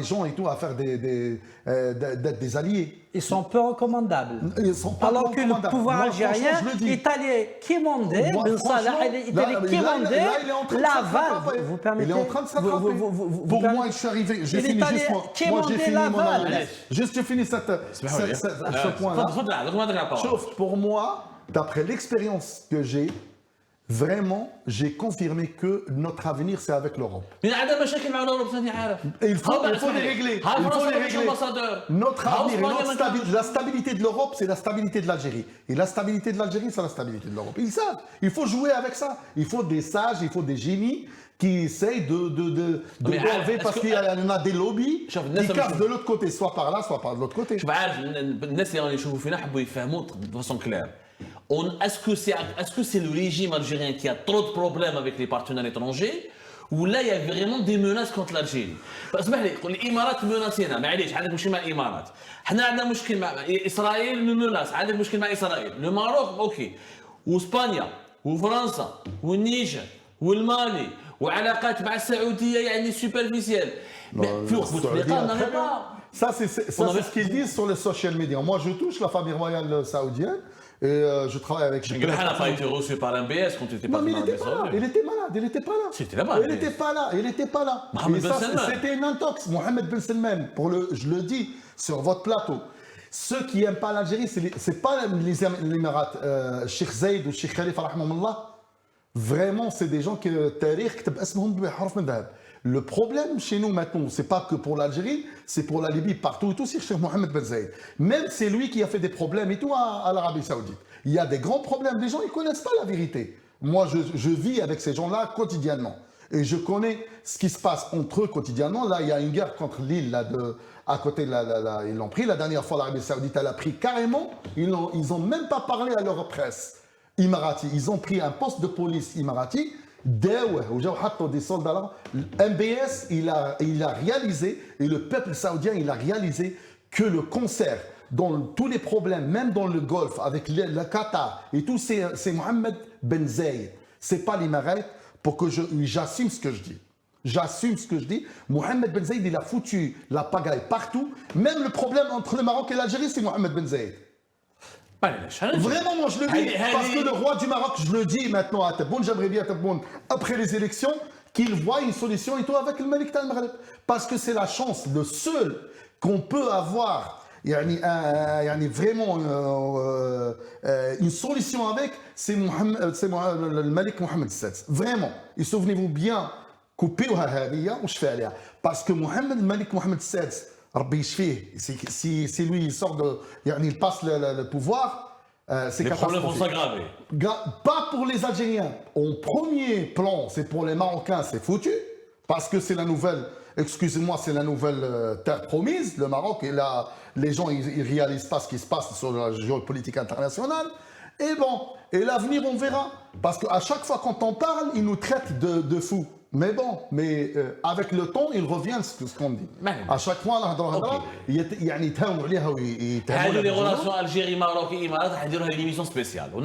gens et tout à faire d'être des alliés. Ils sont peu recommandables. Ils sont pas Alors que le recommandables. pouvoir Moi, algérien franchement, je le dis. est allé quémander, Moi, Ben franchement, Salah, il est allé quémander là, il est en train de la s'attraper. valve. Vous permettez? Il est en train de s'attraper. Pour moi, je suis arrivé. J'ai Il est fini allé juste moi. Moi, j'ai quémander fini la mon valve. analyse. Juste, j'ai fini ce point-là. تفضل عندك ما عندك العبارة. Sauf pour moi, d'après l'expérience que j'ai, vraiment, j'ai confirmé que notre avenir, c'est avec l'Europe. لأن عندنا مشاكل مع أوروبا ثاني عارف. Et il faut les régler. هاي Il faut فرنسا les مش régler. ambassadeur. Notre هاو avenir et إسبانيا notre ما كانوش. la stabilité de l'Europe, c'est la stabilité de l'Algérie. Et la stabilité de l'Algérie, c'est la stabilité de l'Europe. Ils savent. Il faut jouer avec ça. Il faut des sages, il faut des génies qui essayent de Mais enlever est-ce parce que- qu'il y en a des lobbies شوف، الناس qui لما cassent de l'autre côté, soit par là, soit par de l'autre côté. شوف عارف الناس اللي يشوفوا فينا حبوا يفهموا de façon claire. Est-ce que c'est le régime algérien qui a trop de problèmes avec les partenaires étrangers ou là il y a vraiment des menaces contre l'Algérie؟ اسمح لي الامارات مناسينا معليش عندك مشكل مع الامارات، احنا عندنا مشكل مع اسرائيل مناس، عندك مشكل مع اسرائيل، الماروك اوكي، واسبانيا وفرنسا والنيجر والمالي وعلاقات مع السعوديه يعني سوبرفيسيال. في وقت بوتفليقه on n'en est pas. Ça, c'est ce qu'ils disent sur les social media. Moi, je touche la famille royale saoudienne et je travaille avec... Gulhan n'a pas été reçu par un BS quand tu étais pas Non, mais dans il était pas là. Il était malade. Il était pas là. C'était là-bas. Il était pas là. Il était pas là. Mohamed Et Ben ça, Salman. c'était une intox. Mohamed Ben Salman, je le dis sur votre plateau. Ceux qui n'aiment pas l'Algérie, c'est pas les Émirats. Sheikh Zayed ou Sheikh Khalifa, rahmahullah. Vraiment, c'est des gens qui le problème chez nous maintenant, c'est pas que pour l'Algérie, c'est pour la Libye, partout et tout, c'est Cheikh Mohamed Ben Zayed. Même c'est lui qui a fait des problèmes et tout à l'Arabie Saoudite. Il y a des grands problèmes, les gens ils connaissent pas la vérité. Moi, je vis avec ces gens-là quotidiennement. Et je connais ce qui se passe entre eux quotidiennement. Là, il y a une guerre contre l'île à côté, ils l'ont pris. La dernière fois, l'Arabie Saoudite, elle a pris carrément. Ils ont même pas parlé à leur presse. Imarati. Ils ont pris un poste de police Imarati. Des soldats là. MBS, il a réalisé, et le peuple saoudien, il a réalisé que le concert, dans tous les problèmes, même dans le Golfe, avec le Qatar et tout, c'est Mohamed Ben Zayed. C'est pas l'Émirat, pour que j'assume ce que je dis. J'assume ce que je dis. Mohamed Ben Zayed, il a foutu la pagaille partout. Même le problème entre le Maroc et l'Algérie, c'est Mohamed Ben Zayed. Vraiment, moi je le dis, parce que le roi du Maroc, je le dis maintenant à Tebboune, j'aimerais bien Tebboune, après les élections, qu'il voit une solution et tout avec le Malik Tal Maghreb. Parce que c'est la chance, le seul qu'on peut avoir, vraiment une solution avec, c'est le Malik Mohamed VI. Vraiment. Et souvenez-vous bien, parce que Mohamed Malik Mohamed VI, si lui il sort il passe le pouvoir, c'est les problèmes vont s'aggraver. Pas pour les Algériens. En premier plan, c'est pour les Marocains, c'est foutu. Parce que c'est la nouvelle, excusez-moi, c'est la nouvelle terre promise, le Maroc. Et là, les gens, ils réalisent pas ce qui se passe sur la géopolitique internationale. Et bon, et l'avenir, on verra. Parce qu'à chaque fois qu'on en parle, ils nous traitent de fous. Mais bon, avec le temps, il revient ce qu'on dit. À chaque fois, les relations Algérie-Maroc et Émirats, on va une émission spéciale. On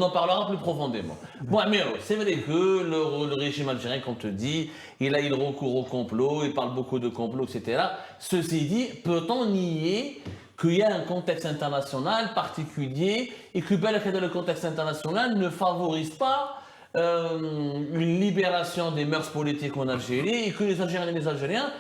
en parlera plus profondément. Bon, Amiro, c'est vrai que le régime algérien, comme te dit, il recourt au complot, il parle beaucoup de complot, etc. Ceci dit, peut-on nier qu'il y a un contexte international particulier et que le contexte international ne favorise pas une libération des mœurs politiques en Algérie et que les Algériens et les Algériens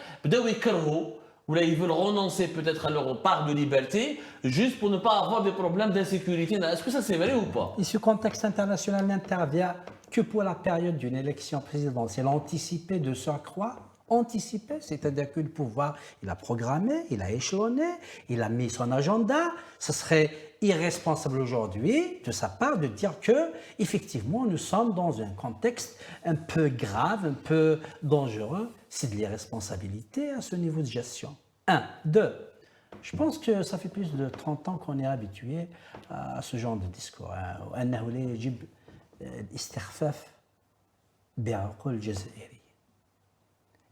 ou là, ils veulent renoncer peut-être à leur part de liberté juste pour ne pas avoir des problèmes d'insécurité. Est-ce que ça c'est vrai ou pas? Et ce contexte international n'intervient que pour la période d'une élection présidentielle anticipée de surcroît. Anticipé, c'est-à-dire que le pouvoir, il a programmé, il a échelonné, il a mis son agenda. Ce serait irresponsable aujourd'hui de sa part de dire que, effectivement, nous sommes dans un contexte un peu grave, un peu dangereux. C'est de l'irresponsabilité à ce niveau de gestion. Un. Deux. Je pense que ça fait plus de 30 ans qu'on est habitué à ce genre de discours. أنه لا يجب الاستخفاف بعقول الجزائريين.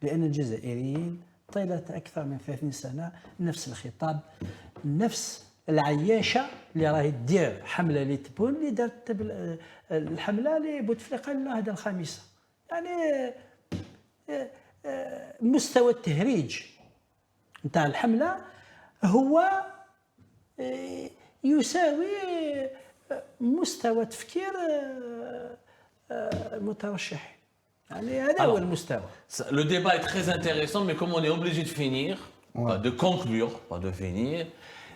لأن الجزائريين طيلة أكثر من 30 سنة نفس الخطاب، نفس العياشة اللي راهي دير حملة لتبون اللي دارت الحملة لبوتفليقة هذا الخميس. يعني مستوى التهريج نتاع الحملة هو يساوي مستوى تفكير المترشح. Alors, le débat est très intéressant, mais comme on est obligé de finir, de conclure, pas de finir,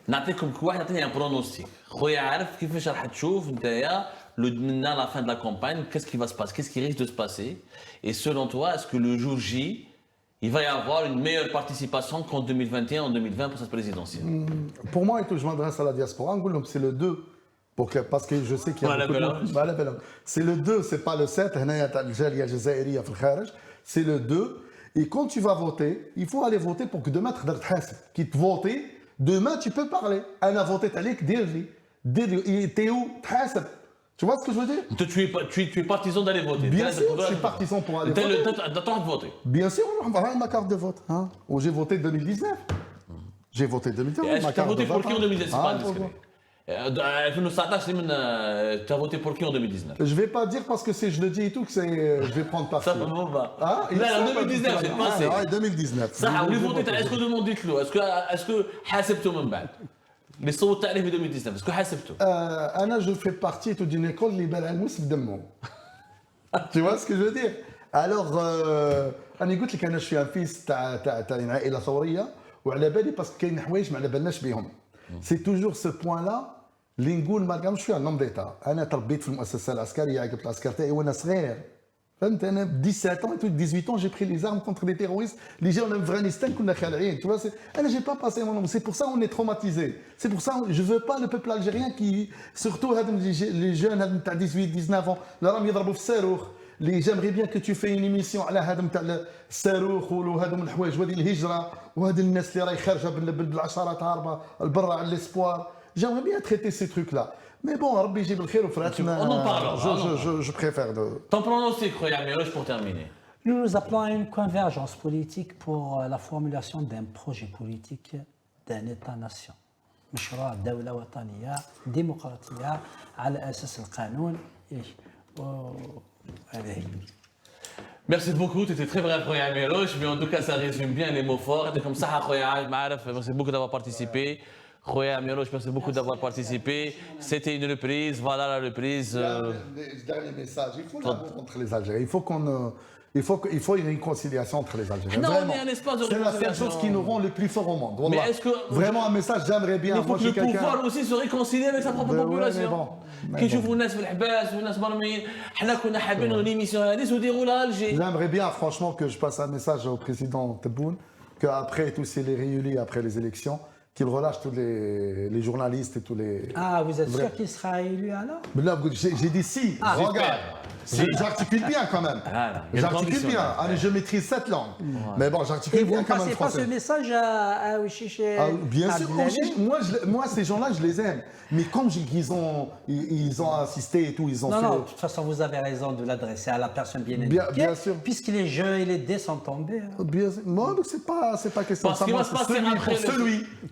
نعطيكم كل واحد يعطيني un pronostic. خويا عارف كيفاش راح تشوف نتايا من la fin de la campagne, qu'est-ce qui va se passer, qu'est-ce qui risque de se passer, et selon toi, est-ce que le jour J, il va y avoir une meilleure participation qu'en 2021, en 2020 pour cette présidentielle? Pour moi, et tout, je m'adresse à la diaspora, c'est le 2. Parce que je sais qu'il y a beaucoup de monde. C'est le 2, c'est pas le 7. C'est le 2. Et quand tu vas voter, il faut aller voter pour que demain, tu te voter. Demain, tu peux parler. On a voté, t'es où? Tu vois ce que je veux dire? Tu es partisan d'aller voter? Bien sûr, je suis partisan pour aller voter. Tu as le droit de voter? Bien sûr, on va ma carte de vote. Hein? J'ai voté 2019. J'ai voté 2019. Est-ce que tu as voté pour qui en 2019? C'est pas indiscret. Tu as voté pour qui en 2019? Je vais pas dire parce que si je le dis et tout que je vais prendre parti. Ça va. Ah, là, en 2019, c'est passé. Ah, 2019. Ça, vous voté, est-ce que demandez-le? Est-ce que حاسبته من بعد؟ اللي صوت عليه في 2019 est-ce que حاسبته؟ أنا je fais partie d'une école اللي بان الموس بدمهم. Tu vois ce que je veux dire? Alors أنا قلت لك أنا شوي فيس تاع عائلة ثورية وعلى بالي باسكو كاين حوايج ما على بالناش بهم. C'est toujours ce point-là. اللي نقول ما شويه نوم ديتا انا تربيت في المؤسسه العسكريه عقبت العسكر تاعي وانا صغير فهمت انا 17 ans et 18 ans j'ai pris les armes contre les terroristes اللي جاونا من افغانستان كنا خالعين tu vois انا j'ai pas passé mon nom c'est pour ça on est traumatisé c'est pour ça je veux pas le peuple algérien qui surtout هذم les jeunes هذم تاع 18 19 ans اللي راهم يضربوا في الصاروخ اللي j'aimerais bien que tu fais une émission على هذم تاع الصاروخ وهذم الحوايج وهذه الهجره وهذه الناس اللي راهي خارجه بالعشرات هاربه البرا على الاسبوار. J'aimerais bien traiter ces trucs-là. Mais bon, Rabbi Jibril Khair ou Fratna, on en parlera. Je préfère de... Ton pronostic, Khoya Miroche, pour terminer. Nous nous appelons à une convergence politique pour la formulation d'un projet politique d'un État-nation. مشروع دولة وطنية ديمقراطية على أساس القانون. Merci beaucoup, tu étais très bref, Khoya Miroche, mais en tout cas, ça résume bien les mots forts. C'était comme ça, Khoya Maref, merci beaucoup d'avoir participé. Khoya Miroche, merci beaucoup d'avoir participé. C'était une reprise, voilà la reprise. Dernier message, il faut l'amour entre les Algériens. Il faut une réconciliation entre les Algériens. Non, on est un espace de réconciliation. C'est la seule chose qui nous rend le plus fort au monde. Mais est-ce que... Vraiment un message, j'aimerais bien. Il faut que le pouvoir aussi se réconcilie avec sa propre population. كي يشوفوا الناس في الحباس والناس مرميين حنا كنا حابين ليميسيون هذه وديروها لالجي. J'aimerais bien franchement que je passe un message au président Tebboune qu'après tous ces réunis après les élections qu'il relâche tous les journalistes et tous les... Ah, vous êtes sûr qu'il sera élu alors? J'ai dit si, regarde. J'articule bien quand même. J'articule bien. Allez, je maîtrise 7 langues. Mais bon, j'articule bien quand même français. Et vous ne passez pas ce message à Ouchiche? Bien sûr, moi, ces gens-là, je les aime. Mais comme ils ont assisté et tout, ils ont fait... Non, de toute façon, vous avez raison de l'adresser à la personne bien indiquée. Bien sûr. Puisque les jeux et les dés sont tombés. Bien sûr. Non, c'est pas question de ça.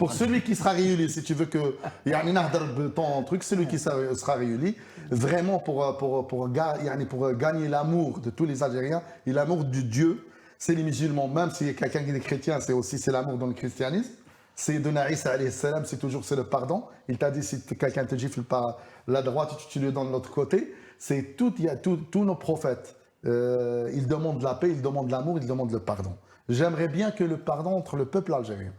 Pour celui qui sera réélu, si tu veux que... Il y a un truc, celui qui sera réélu, vraiment pour gagner l'amour de tous les Algériens et l'amour du Dieu. C'est les musulmans, même si quelqu'un qui est chrétien, c'est l'amour dans le christianisme. C'est de Naïs alayhi salam, c'est le pardon. Il t'a dit si quelqu'un te gifle par la droite, tu le donnes de l'autre côté. il y a tous nos prophètes. Ils demandent la paix, ils demandent l'amour, ils demandent le pardon. J'aimerais bien que le pardon entre le peuple algérien.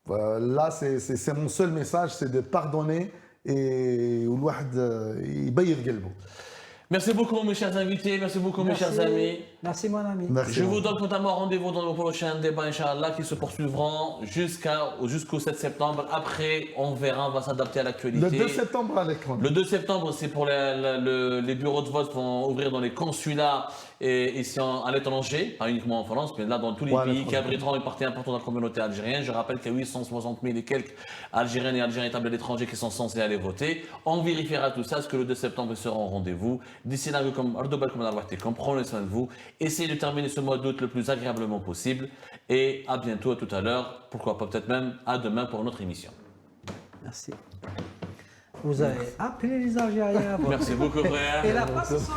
Là, c'est mon seul message, c'est de pardonner et الواحد يبيض قلبه. Merci beaucoup mes chers invités, merci beaucoup mes chers amis. Merci mon ami. Merci. Je vous donne notamment rendez-vous dans nos prochains débats, Inch'Allah, qui se poursuivront jusqu'au 7 septembre. Après, on verra, on va s'adapter à l'actualité. Le 2 septembre à l'écran. Le 2 septembre, c'est pour les bureaux de vote vont ouvrir dans les consulats et ici à l'étranger, pas uniquement en France, mais là dans tous les pays qui abriteront une partie importante de la communauté algérienne. Je rappelle qu'il y a 860 000 et quelques Algériennes et Algériens établis à l'étranger qui sont censés aller voter. On vérifiera tout ça, parce que le 2 septembre, ils seront au rendez-vous. D'ici là, prenez soin de vous. Essayez de terminer ce mois d'août le plus agréablement possible. Et à bientôt, à tout à l'heure. Pourquoi pas peut-être même à demain pour notre émission. Merci. Vous avez appelé les Algériens. Merci beaucoup, frère. Et la passe,